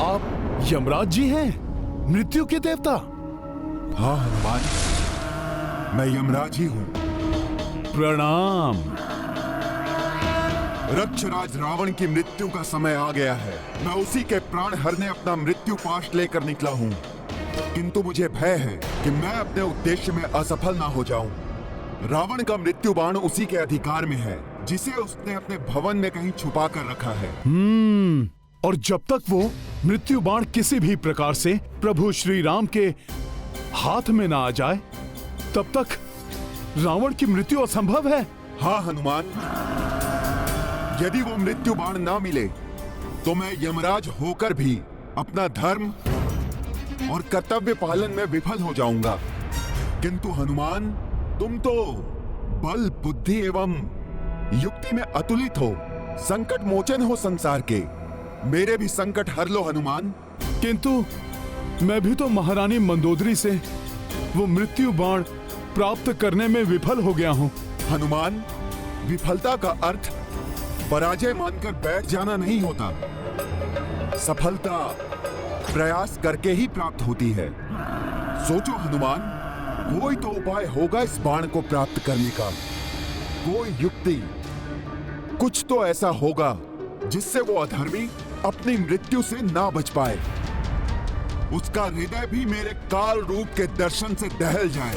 आप यमराज जी हैं, मृत्यु के देवता? हाँ हनुमान, मैं यमराज ही हूँ। प्रणाम। रक्षराज रावण की मृत्यु का समय आ गया है। मैं उसी के प्राण हरने अपना मृत्यु पाश लेकर निकला हूँ, किंतु मुझे भय है कि मैं अपने उद्देश्य में असफल ना हो जाऊं। रावण का मृत्यु बाण उसी के अधिकार में है, जिसे उसने अपने भवन में कहीं छुपा कर रखा है। और जब तक वो मृत्यु बाण किसी भी प्रकार से प्रभु श्री राम के हाथ में ना आ जाए, तब तक रावण की मृत्यु असंभव है। हाँ हनुमान, यदि वो मृत्यु बाण ना मिले तो मैं यमराज होकर भी अपना धर्म और कर्तव्य पालन में विफल हो जाऊंगा। किंतु हनुमान, तुम तो बल, बुद्धि एवं युक्ति में अतुलित हो, संकट मोचन हो संसार के। मेरे भी संकट हर लो हनुमान। किंतु मैं भी तो महारानी मंदोदरी से वो मृत्यु बाण प्राप्त करने में विफल हो गया हूँ। हनुमान, विफलता का अर्थ पराजय मानकर बैठ जाना नहीं होता। सफलता प्रयास करके ही प्राप्त होती है। सोचो हनुमान, कोई तो उपाय होगा इस बाण को प्राप्त करने का, कोई युक्ति, कुछ तो ऐसा होगा जिससे वो अधर्मी अपनी मृत्यु से ना बच पाए, उसका हृदय भी मेरे काल रूप के दर्शन से दहल जाए,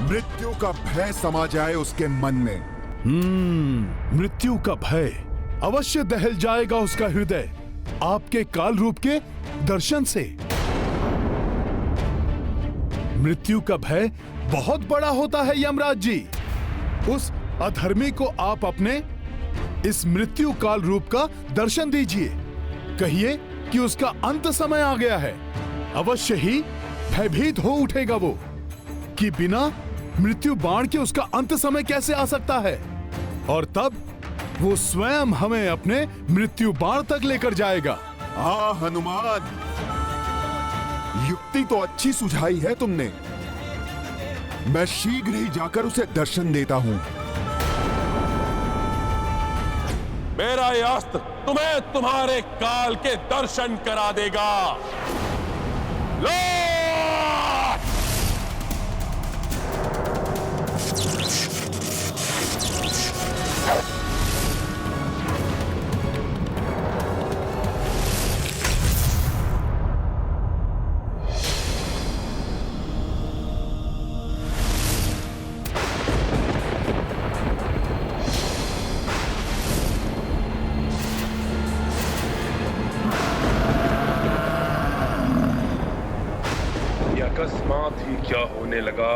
मृत्यु का भय समा जाए उसके मन में। मृत्यु का भय अवश्य दहल जाएगा उसका हृदय आपके काल रूप के दर्शन से। मृत्यु का भय बहुत बड़ा होता है यमराज जी। उस अधर्मी को आप अपने इस मृत्यु काल रूप का दर्शन दीजिए। कहिए कि उसका अंत समय आ गया है। अवश्य ही भयभीत हो उठेगा वो कि बिना मृत्यु बाण के उसका अंत समय कैसे आ सकता है, और तब वो स्वयं हमें अपने मृत्यु बाण तक लेकर जाएगा। हाँ हनुमान, युक्ति तो अच्छी सुझाई है तुमने। मैं शीघ्र ही जाकर उसे दर्शन देता हूं। मेरा यह अस्त्र तुम्हें तुम्हारे काल के दर्शन करा देगा। लो! अकस्मात ही क्या होने लगा।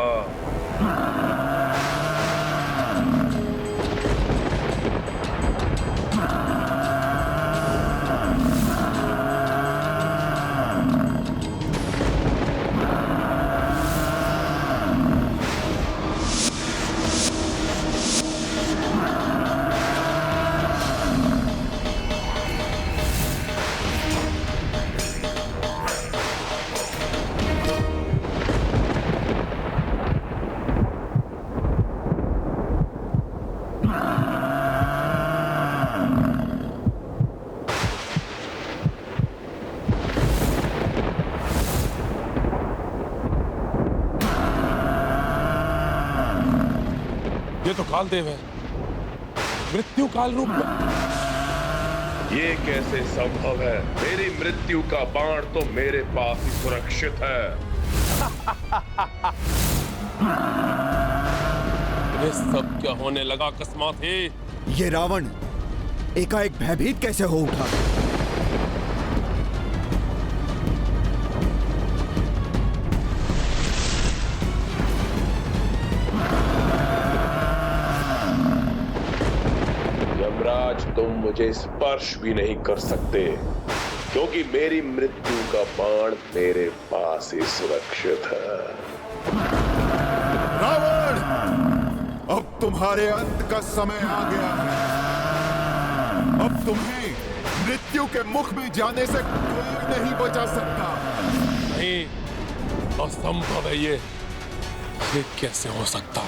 ये तो कालदेव है, मृत्यु काल रूप में। ये कैसे संभव है? मेरी मृत्यु का बाण तो मेरे पास ही सुरक्षित है। ये सब क्या होने लगा अकस्मात ही? ये रावण एकाएक भयभीत कैसे हो उठा? यमराज, तुम मुझे स्पर्श भी नहीं कर सकते, क्योंकि मेरी मृत्यु का बाण मेरे पास ही सुरक्षित है। रावण, अब तुम्हारे अंत का समय आ गया है। अब तुम्हें मृत्यु के मुख में जाने से कोई नहीं बचा सकता। नहीं, असंभव है ये कैसे हो सकता?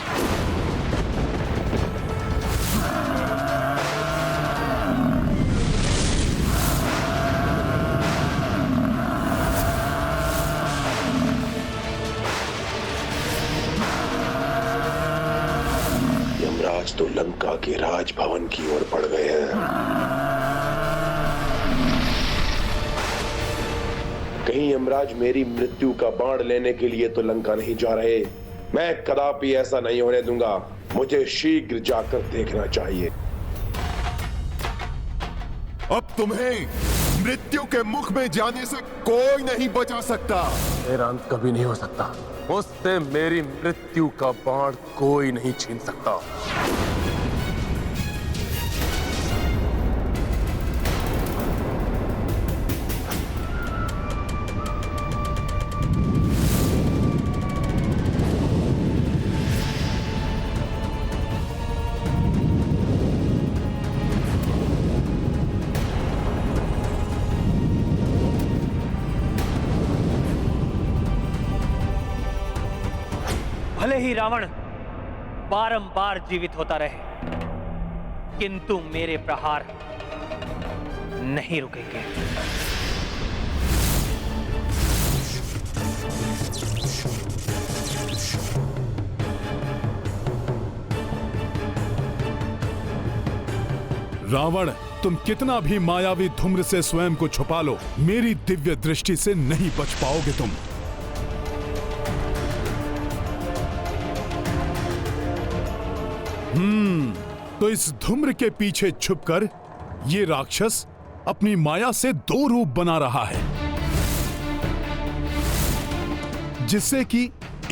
यमराज तो लंका के राजभवन की ओर बढ़ गए हैं। कहीं यमराज मेरी मृत्यु का बाण लेने के लिए तो लंका नहीं जा रहे। मैं कदापि ऐसा नहीं होने दूंगा। मुझे शीघ्र जाकर देखना चाहिए। अब तुम्हें मृत्यु के मुख में जाने से कोई नहीं बचा सकता। मेरा अंत कभी नहीं हो सकता। मुझसे मेरी मृत्यु का बाण कोई नहीं छीन सकता। भले ही रावण बारंबार जीवित होता रहे, किंतु मेरे प्रहार नहीं रुकेंगे। रावण, तुम कितना भी मायावी धूम्र से स्वयं को छुपा लो, मेरी दिव्य दृष्टि से नहीं बच पाओगे तुम। तो इस धूम्र के पीछे छुपकर ये राक्षस अपनी माया से दो रूप बना रहा है, जिससे कि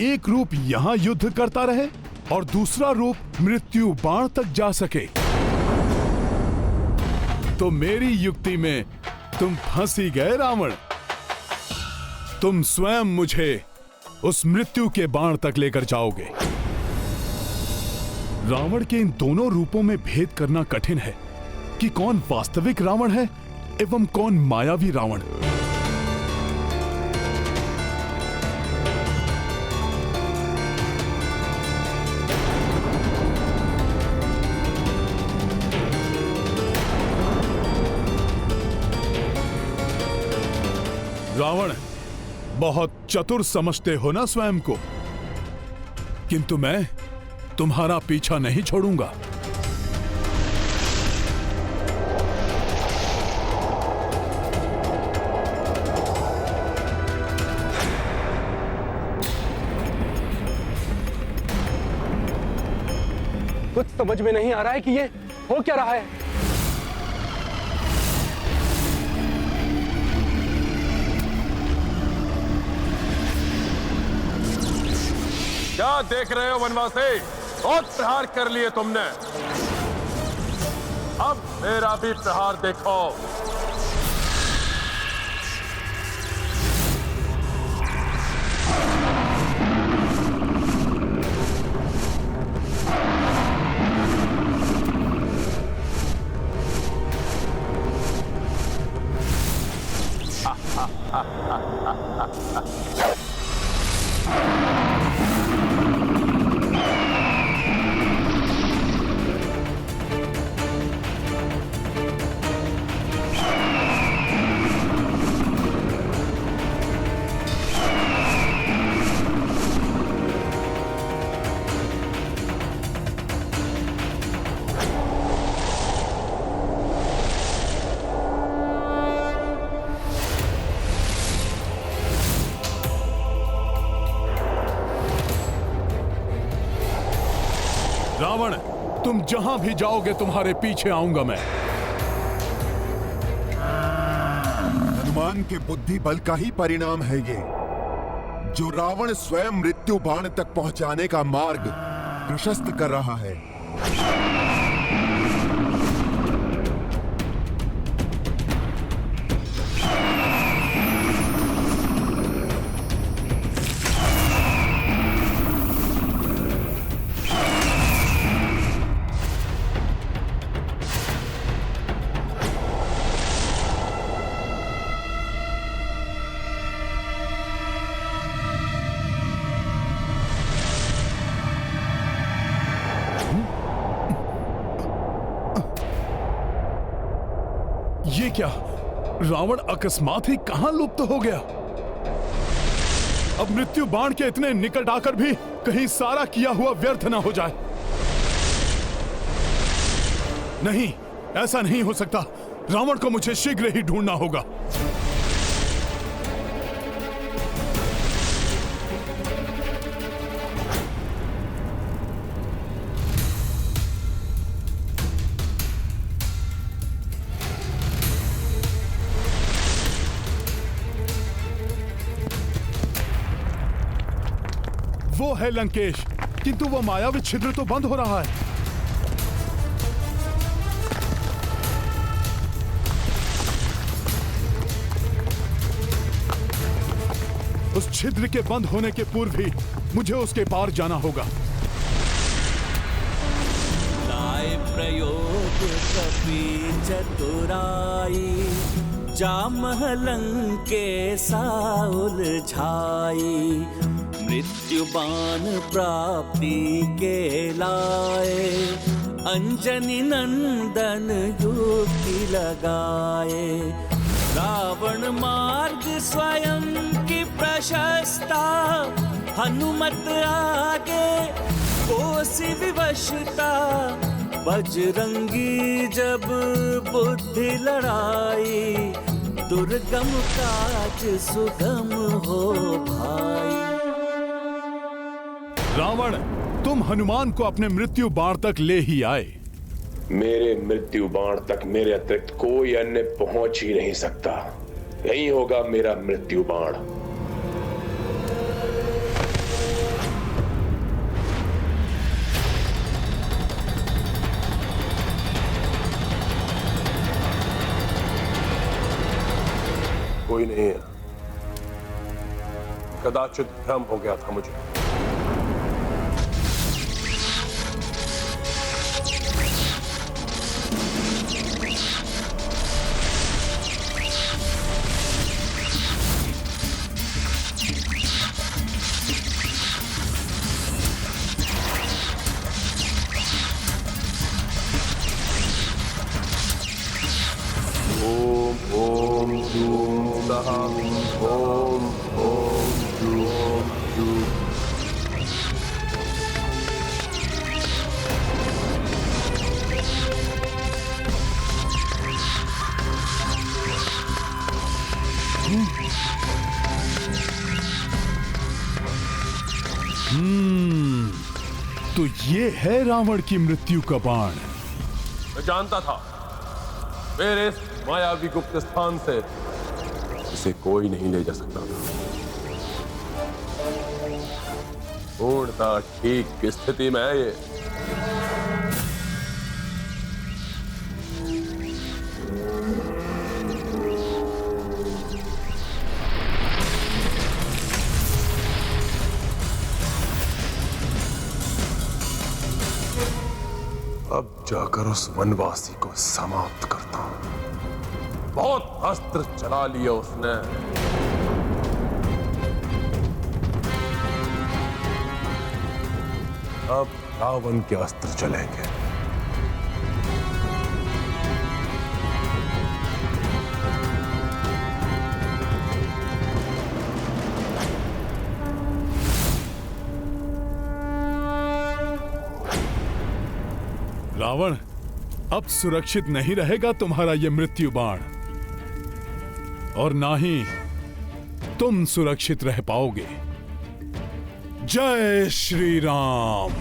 एक रूप यहां युद्ध करता रहे और दूसरा रूप मृत्यु बाण तक जा सके। तो मेरी युक्ति में तुम फंस ही गए रावण। तुम स्वयं मुझे उस मृत्यु के बाण तक लेकर जाओगे। रावण के इन दोनों रूपों में भेद करना कठिन है कि कौन वास्तविक रावण है एवं कौन मायावी रावण। रावण, बहुत चतुर समझते हो ना स्वयं को, किंतु मैं तुम्हारा पीछा नहीं छोड़ूंगा। कुछ समझ में नहीं आ रहा है कि ये हो क्या रहा है। क्या देख रहे हो वनवासी? बहुत प्रहार कर लिए तुमने, अब मेरा भी प्रहार देखो। रावण, तुम जहां भी जाओगे तुम्हारे पीछे आऊंगा मैं। हनुमान के बुद्धि बल का ही परिणाम है ये, जो रावण स्वयं मृत्यु बाण तक पहुंचाने का मार्ग प्रशस्त कर रहा है। ये क्या? रावण अकस्मात ही कहां लुप्त हो गया? अब मृत्यु बाण के इतने निकट आकर भी कहीं सारा किया हुआ व्यर्थ ना हो जाए। नहीं, ऐसा नहीं हो सकता। रावण को मुझे शीघ्र ही ढूंढना होगा। वो है लंकेश, किंतु वो मायावी छिद्र तो बंद हो रहा है। उस छिद्र के बंद होने के पूर्व ही मुझे उसके पार जाना होगा। लाए प्रयोग कपि चतुराई, जामह लंकेशा उलझाई। मृत्यु बाण प्राप्ति के लाए, अंजनी नंदन युक्ति लगाए। रावण मार्ग स्वयं की प्रशस्ता, हनुमत आगे कोसि विवशता। बजरंगी जब बुद्धि लड़ाई, दुर्गम काज सुगम हो भाई। रावण, तुम हनुमान को अपने मृत्यु बाण तक ले ही आए। मेरे मृत्यु बाण तक मेरे अतिरिक्त कोई अन्य पहुंच ही नहीं सकता। यही होगा मेरा मृत्यु बाण। कोई नहीं है, कदाचित भ्रम हो गया था मुझे। तो ये है रावण की मृत्यु का बाण। मैं जानता था मेरे इस मायावी गुप्त स्थान से इसे कोई नहीं ले जा सकता था। पूर्णतः ठीक की स्थिति में है ये। अब जाकर उस वनवासी को समाप्त करता हूं। बहुत अस्त्र चला लिया उसने। अब रावण के अस्त्र चलेंगे। रावण, अब सुरक्षित नहीं रहेगा तुम्हारा यह मृत्यु बाण, और ना ही तुम सुरक्षित रह पाओगे। जय श्री राम।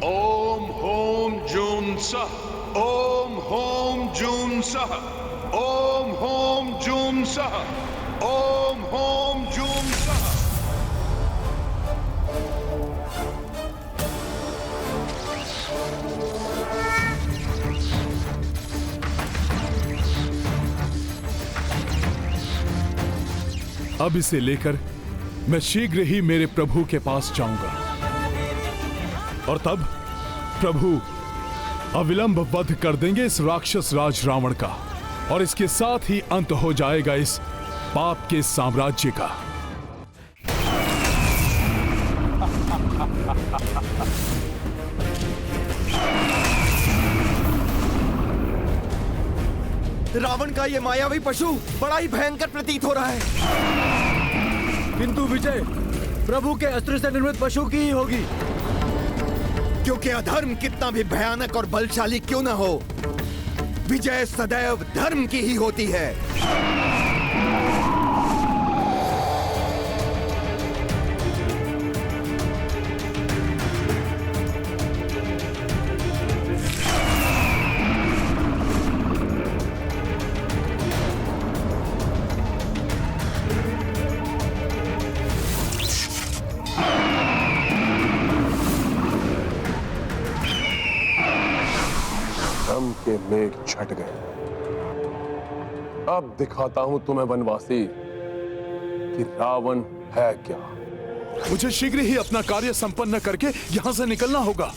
ओम होम जूम सह, ओम होम जूम सह, ओम होम जूम सह। अब इसे लेकर मैं शीघ्र ही मेरे प्रभु के पास जाऊंगा। और तब प्रभु अविलंब वध कर देंगे इस राक्षस राज रावण का, और इसके साथ ही अंत हो जाएगा इस पाप के साम्राज्य का। रावण का ये मायावी पशु बड़ा ही भयंकर प्रतीत हो रहा है, किंतु विजय प्रभु के अस्त्र से निर्मित पशु की ही होगी, क्योंकि अधर्म कितना भी भयानक और बलशाली क्यों न हो, विजय सदैव धर्म की ही होती है। धर्म के मेघ छट गए। अब दिखाता हूं तुम्हें वनवासी कि रावण है क्या। मुझे शीघ्र ही अपना कार्य संपन्न करके यहाँ से निकलना होगा।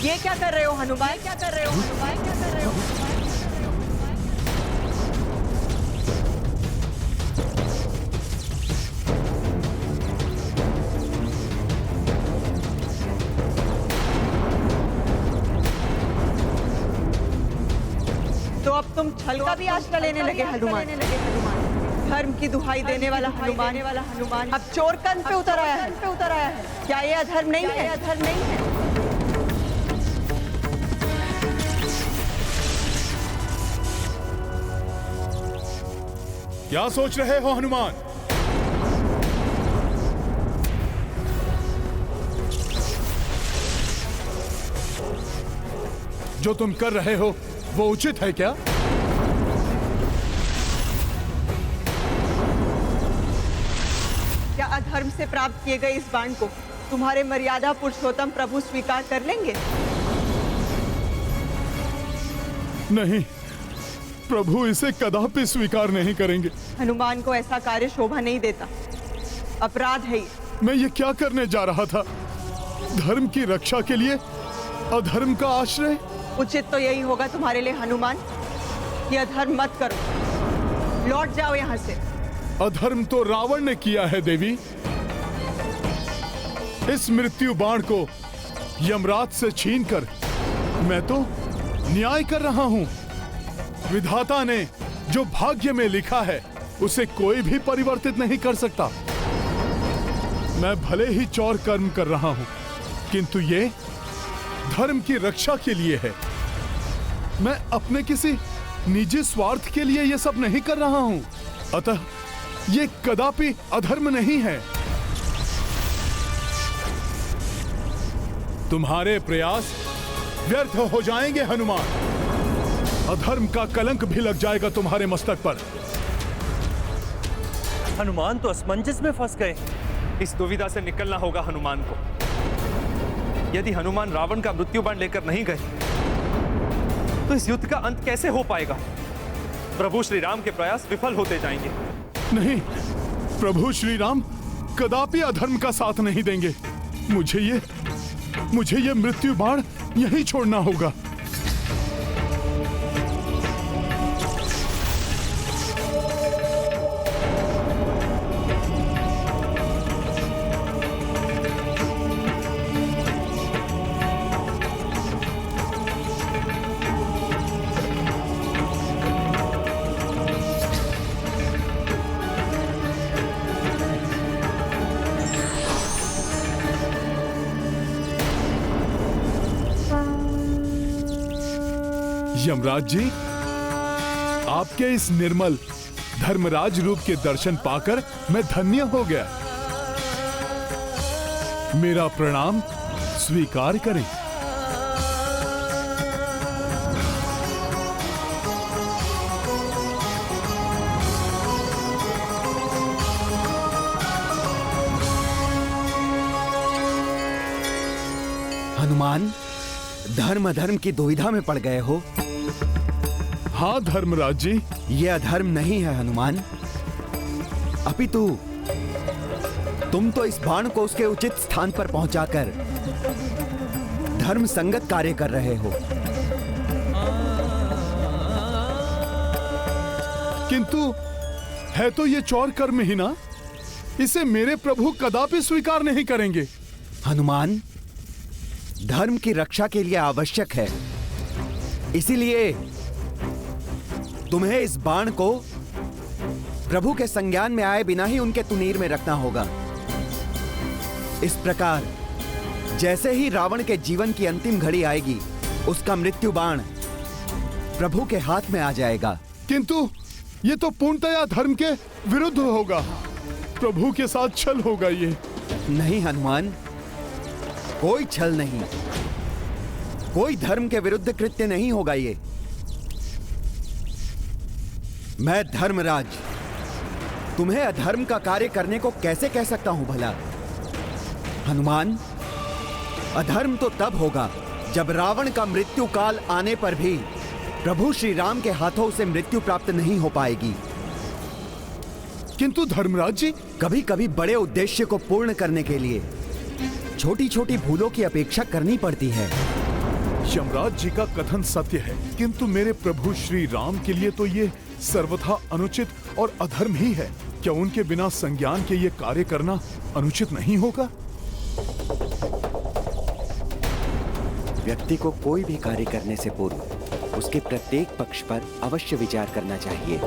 ये क्या कर रहे हो हनुमान? क्या कर रहे हो हनुमान? क्या कर रहे हो? तो अब तुम छल का भी आश्रय लेने लगे हनुमान। धर्म की दुहाई देने वाला हनुमान अब चोर कंध पे उतर आया है। क्या ये अधर्म नहीं है? अधर्म नहीं है। क्या सोच रहे हो हनुमान? जो तुम कर रहे हो वो उचित है क्या? क्या अधर्म से प्राप्त किए गए इस बाण को तुम्हारे मर्यादा पुरुषोत्तम प्रभु स्वीकार कर लेंगे? नहीं, प्रभु इसे कदापि स्वीकार नहीं करेंगे। हनुमान को ऐसा कार्य शोभा नहीं देता, अपराध है ये। मैं ये क्या करने जा रहा था? धर्म की रक्षा के लिए अधर्म का आश्रय? उचित तो यही होगा तुम्हारे लिए हनुमान कि अधर्म मत करो, लौट जाओ यहाँ से। अधर्म तो रावण ने किया है देवी। इस मृत्यु बाण को यमराज से छीनकर मैं तो न्याय कर रहा हूं। विधाता ने जो भाग्य में लिखा है उसे कोई भी परिवर्तित नहीं कर सकता। मैं भले ही चौर कर्म कर रहा हूं, किंतु ये धर्म की रक्षा के लिए है। मैं अपने किसी निजी स्वार्थ के लिए ये सब नहीं कर रहा हूं। अतः ये कदापि अधर्म नहीं है। तुम्हारे प्रयास व्यर्थ हो जाएंगे हनुमान। अधर्म का कलंक भी लग जाएगा तुम्हारे मस्तक पर। हनुमान तो असमंजस में फंस गए। इस दुविधा से निकलना होगा हनुमान को। यदि हनुमान रावण का मृत्यु बाण लेकर नहीं गए तो इस युद्ध का अंत कैसे हो पाएगा? प्रभु श्री राम के प्रयास विफल होते जाएंगे। नहीं, प्रभु श्री राम कदापि अधर्म का साथ नहीं देंगे। मुझे ये मृत्यु बाण यहीं छोड़ना होगा। यमराज जी, आपके इस निर्मल धर्मराज रूप के दर्शन पाकर मैं धन्य हो गया। मेरा प्रणाम स्वीकार करें। हनुमान, धर्म अधर्म की दुविधा में पड़ गए हो। हाँ धर्मराज जी। ये अधर्म नहीं है हनुमान, अपितु तुम तो इस बाण को उसके उचित स्थान पर पहुंचाकर धर्म संगत कार्य कर रहे हो, किंतु है तो ये चौर कर्म ही ना। इसे मेरे प्रभु कदापि स्वीकार नहीं करेंगे। हनुमान, धर्म की रक्षा के लिए आवश्यक है, इसीलिए तुम्हें इस बाण को प्रभु के संज्ञान में आए बिना ही उनके तुनीर में रखना होगा। इस प्रकार जैसे ही रावण के जीवन की अंतिम घड़ी आएगी, उसका मृत्यु बाण प्रभु के हाथ में आ जाएगा। किंतु ये तो पूर्णतया धर्म के विरुद्ध होगा। प्रभु के साथ छल होगा ये। नहीं हनुमान, कोई छल नहीं, कोई धर्म के विरुद्ध कृत्य नहीं होगा ये। मैं धर्मराज तुम्हें अधर्म का कार्य करने को कैसे कह सकता हूं भला? हनुमान, अधर्म तो तब होगा जब रावण का मृत्यु काल आने पर भी प्रभु श्री राम के हाथों से मृत्यु प्राप्त नहीं हो पाएगी। किंतु धर्मराज जी, कभी कभी बड़े उद्देश्य को पूर्ण करने के लिए छोटी छोटी भूलों की अपेक्षा करनी पड़ती है। यमराज जी का कथन सत्य है, किंतु मेरे प्रभु श्री राम के लिए तो ये सर्वथा अनुचित और अधर्म ही है। क्या उनके बिना संज्ञान के ये कार्य करना अनुचित नहीं होगा? व्यक्ति को कोई भी कार्य करने से पूर्व उसके प्रत्येक पक्ष पर अवश्य विचार करना चाहिए।